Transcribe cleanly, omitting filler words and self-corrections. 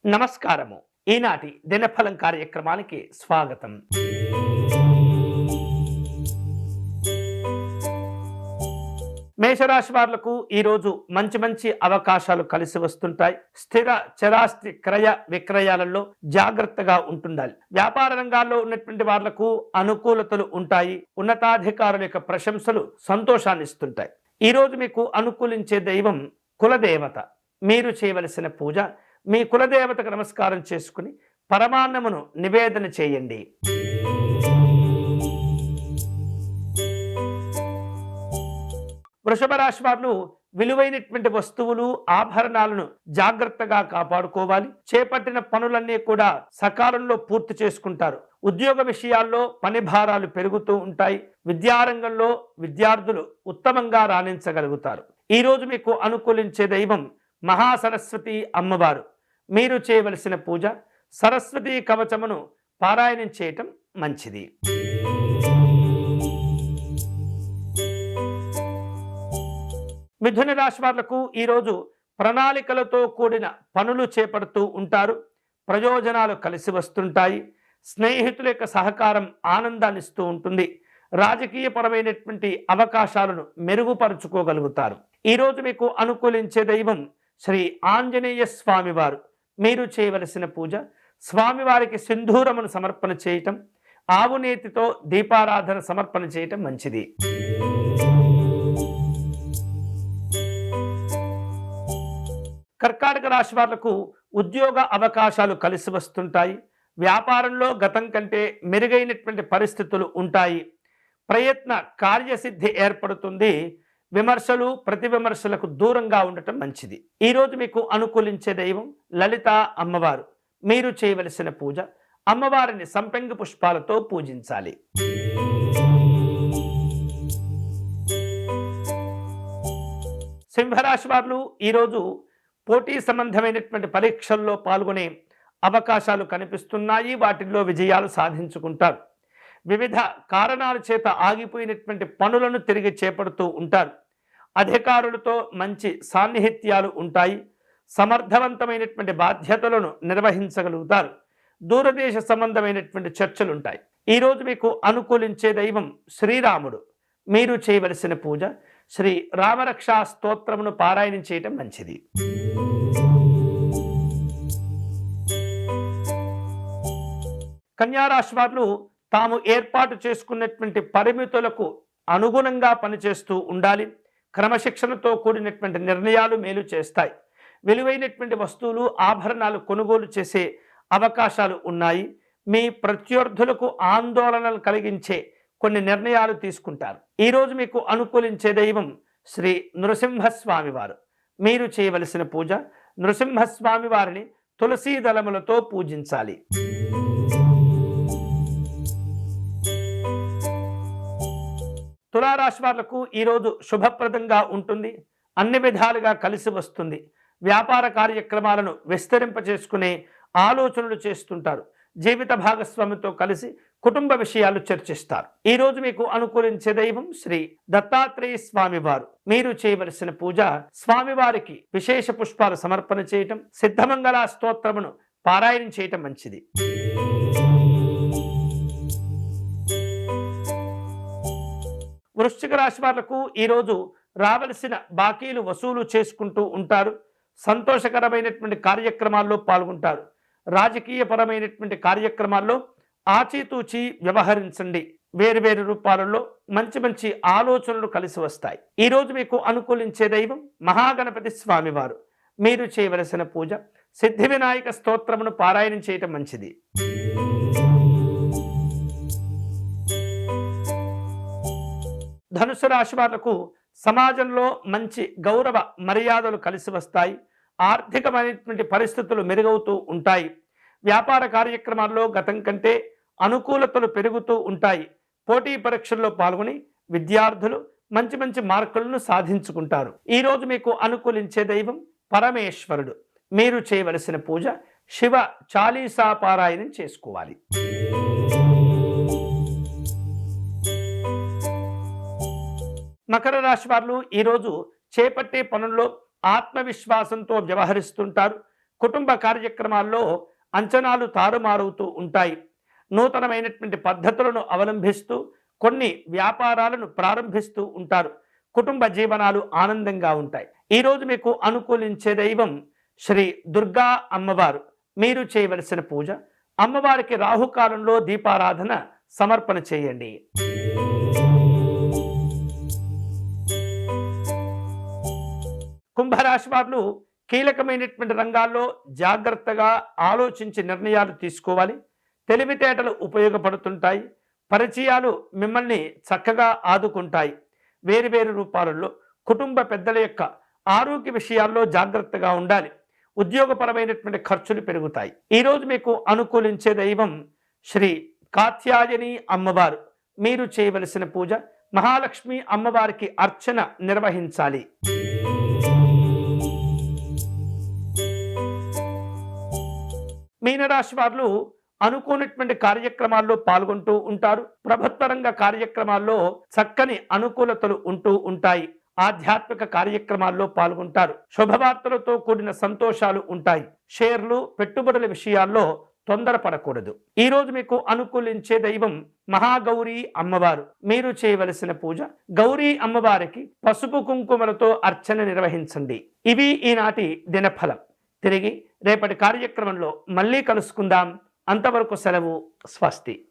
నమస్కారము. ఈనాటి దినఫలం కార్యక్రమానికి స్వాగతం. మేషరాశి వాళ్లకు ఈరోజు మంచి అవకాశాలు కలిసి వస్తుంటాయి. స్థిర చరాస్తి క్రయ విక్రయాలలో జాగ్రత్తగా ఉంటుండాలి. వ్యాపార రంగాల్లో ఉన్నటువంటి వాళ్లకు అనుకూలతలు ఉంటాయి. ఉన్నతాధికారుల యొక్క ప్రశంసలు సంతోషాన్ని ఇస్తుంటాయి. ఈరోజు మీకు అనుకూలించే దైవం కులదేవత. మీరు చేయవలసిన పూజ మీ కులదేవతకు నమస్కారం చేసుకుని పరమాన్నమును నివేదన చేయండి. వృషభ రాశి వారు విలువైనటువంటి వస్తువులు ఆభరణాలను జాగ్రత్తగా కాపాడుకోవాలి. చేపట్టిన పనులన్నీ కూడా సకాలంలో పూర్తి చేసుకుంటారు. ఉద్యోగ విషయాల్లో పని భారాలు పెరుగుతూ ఉంటాయి. విద్యారంగంలో విద్యార్థులు ఉత్తమంగా రాణించగలుగుతారు. ఈరోజు మీకు అనుకూలించే దైవం మహాసరస్వతి అమ్మవారు. మీరు చేయవలసిన పూజ సరస్వతి కవచమును పారాయణం చేయటం మంచిది. మిథున రాశి వాళ్లకు ఈరోజు ప్రణాళికలతో కూడిన పనులు చేపడుతూ ఉంటారు. ప్రయోజనాలు కలిసి వస్తుంటాయి. స్నేహితుల యొక్క సహకారం ఆనందాన్ని ఇస్తూ ఉంటుంది. రాజకీయపరమైనటువంటి అవకాశాలను మెరుగుపరుచుకోగలుగుతారు. ఈరోజు మీకు అనుకూలించే దైవం శ్రీ ఆంజనేయ స్వామివారు. మీరు చేయవలసిన పూజ స్వామివారికి సింధూరమును సమర్పణ చేయటం, ఆవు నేతితో దీపారాధన సమర్పణ చేయటం మంచిది. కర్కాటక రాశి వాళ్లకు ఉద్యోగ అవకాశాలు కలిసి వస్తుంటాయి. వ్యాపారంలో గతం కంటే మెరుగైనటువంటి పరిస్థితులు ఉంటాయి. ప్రయత్న కార్యసిద్ధి ఏర్పడుతుంది. విమర్శలు ప్రతి విమర్శలకు దూరంగా ఉండటం మంచిది. ఈరోజు మీకు అనుకూలించే దైవం లలిత అమ్మవారు. మీరు చేయవలసిన పూజ అమ్మవారిని సంపెంగ పుష్పాలతో పూజించాలి. సింహరాశి వారు ఈరోజు పోటీ సంబంధమైనటువంటి పరీక్షల్లో పాల్గొనే అవకాశాలు కనిపిస్తున్నాయి. వాటిల్లో విజయాలు సాధించుకుంటారు. వివిధ కారణాల చేత ఆగిపోయినటువంటి పనులను తిరిగి చేపడుతూ ఉంటారు. అధికారులతో మంచి సాన్నిహిత్యాలు ఉంటాయి. సమర్థవంతమైనటువంటి బాధ్యతలను నిర్వహించగలుగుతారు. దూరదేశ సంబంధమైనటువంటి చర్చలు ఉంటాయి. ఈరోజు మీకు అనుకూలించే దైవం శ్రీరాముడు. మీరు చేయవలసిన పూజ శ్రీ రామరక్షా స్తోత్రమును పారాయణం చేయటం మంచిది. కన్యారాశి వారు తాము ఏర్పాటు చేసుకున్నటువంటి పరిమితులకు అనుగుణంగా పనిచేస్తూ ఉండాలి. క్రమశిక్షణతో కూడినటువంటి నిర్ణయాలు మేలు చేస్తాయి. విలువైనటువంటి వస్తువులు ఆభరణాలు కొనుగోలు చేసే అవకాశాలు ఉన్నాయి. మీ ప్రత్యర్థులకు ఆందోళనలు కలిగించే కొన్ని నిర్ణయాలు తీసుకుంటారు. ఈరోజు మీకు అనుకూలించే దైవం శ్రీ నృసింహస్వామి వారు. మీరు చేయవలసిన పూజ నృసింహస్వామి వారిని తులసీ దళములతో పూజించాలి. తులారాశి వాళ్లకు ఈరోజు శుభప్రదంగా ఉంటుంది. అన్ని విధాలుగా కలిసి వస్తుంది. వ్యాపార కార్యక్రమాలను విస్తరింపచేసుకునే ఆలోచనలు చేస్తుంటారు. జీవిత భాగస్వామితో కలిసి కుటుంబ విషయాలు చర్చిస్తారు. ఈరోజు మీకు అనుకూలించే దైవం శ్రీ దత్తాత్రేయ స్వామివారు. మీరు చేయవలసిన పూజ స్వామివారికి విశేష పుష్పాలు సమర్పణ చేయటం, సిద్ధమంగళ స్తోత్రమును పారాయణం చేయటం మంచిది. వృశ్చిక రాశి వాళ్లకు ఈరోజు రావలసిన బాకీలు వసూలు చేసుకుంటూ ఉంటారు. సంతోషకరమైనటువంటి కార్యక్రమాల్లో పాల్గొంటారు. రాజకీయపరమైనటువంటి కార్యక్రమాల్లో ఆచితూచి వ్యవహరించండి. వేరు రూపాలలో మంచి ఆలోచనలు కలిసి వస్తాయి. ఈరోజు మీకు అనుకూలించే దైవం మహాగణపతి స్వామివారు. మీరు చేయవలసిన పూజ సిద్ధి వినాయక స్తోత్రమును పారాయణం చేయటం మంచిది. ధనుసు రాశి వాళ్లకు సమాజంలో మంచి గౌరవ మర్యాదలు కలిసి వస్తాయి. ఆర్థికమైనటువంటి పరిస్థితులు మెరుగవుతూ ఉంటాయి. వ్యాపార కార్యక్రమాల్లో గతం కంటే అనుకూలతలు పెరుగుతూ ఉంటాయి. పోటీ పరీక్షల్లో పాల్గొని విద్యార్థులు మంచి మార్కులను సాధించుకుంటారు. ఈరోజు మీకు అనుకూలించే దైవం పరమేశ్వరుడు. మీరు చేయవలసిన పూజ శివ చాలీసా పారాయణం చేసుకోవాలి. మకర రాశి వారు ఈరోజు చేపట్టే పనుల్లో ఆత్మవిశ్వాసంతో వ్యవహరిస్తుంటారు. కుటుంబ కార్యక్రమాల్లో అంచనాలు తారుమారవుతూ ఉంటాయి. నూతనమైనటువంటి పద్ధతులను అవలంబిస్తూ కొన్ని వ్యాపారాలను ప్రారంభిస్తూ ఉంటారు. కుటుంబ జీవనాలు ఆనందంగా ఉంటాయి. ఈరోజు మీకు అనుకూలించే దైవం శ్రీ దుర్గా అమ్మవారు. మీరు చేయవలసిన పూజ, అమ్మవారికి రాహుకాలంలో దీపారాధన సమర్పణ చేయండి. కుంభరాశి వారు కీలకమైనటువంటి రంగాల్లో జాగ్రత్తగా ఆలోచించి నిర్ణయాలు తీసుకోవాలి. తెలివితేటలు ఉపయోగపడుతుంటాయి. పరిచయాలు మిమ్మల్ని చక్కగా ఆదుకుంటాయి. వేరువేరు రూపాలలో కుటుంబ పెద్దల యొక్క ఆరోగ్య విషయాల్లో జాగ్రత్తగా ఉండాలి. ఉద్యోగపరమైనటువంటి ఖర్చులు పెరుగుతాయి. ఈరోజు మీకు అనుకూలించే దైవం శ్రీ కాత్యాయని అమ్మవారు. మీరు చేయవలసిన పూజ, మహాలక్ష్మి అమ్మవారికి అర్చన నిర్వహించాలి. మీనరాశి వారు అనుకోనటువంటి కార్యక్రమాల్లో పాల్గొంటూ ఉంటారు. ప్రభుత్వ రంగ కార్యక్రమాల్లో చక్కని అనుకూలతలు ఉంటూ ఉంటాయి. ఆధ్యాత్మిక కార్యక్రమాల్లో పాల్గొంటారు. శుభవార్తలతో కూడిన సంతోషాలు ఉంటాయి. షేర్లు, పెట్టుబడుల విషయాల్లో తొందరపడకూడదు. ఈ రోజు మీకు అనుకూలించే దైవం మహాగౌరీ అమ్మవారు. మీరు చేయవలసిన పూజ, గౌరీ అమ్మవారికి పసుపు కుంకుమలతో అర్చన నిర్వహించండి. ఇవి ఈనాటి దినఫలం. తిరిగి రేపటి కార్యక్రమంలో మళ్ళీ కలుసుకుందాం. అంతవరకు సెలవు. స్వస్తి.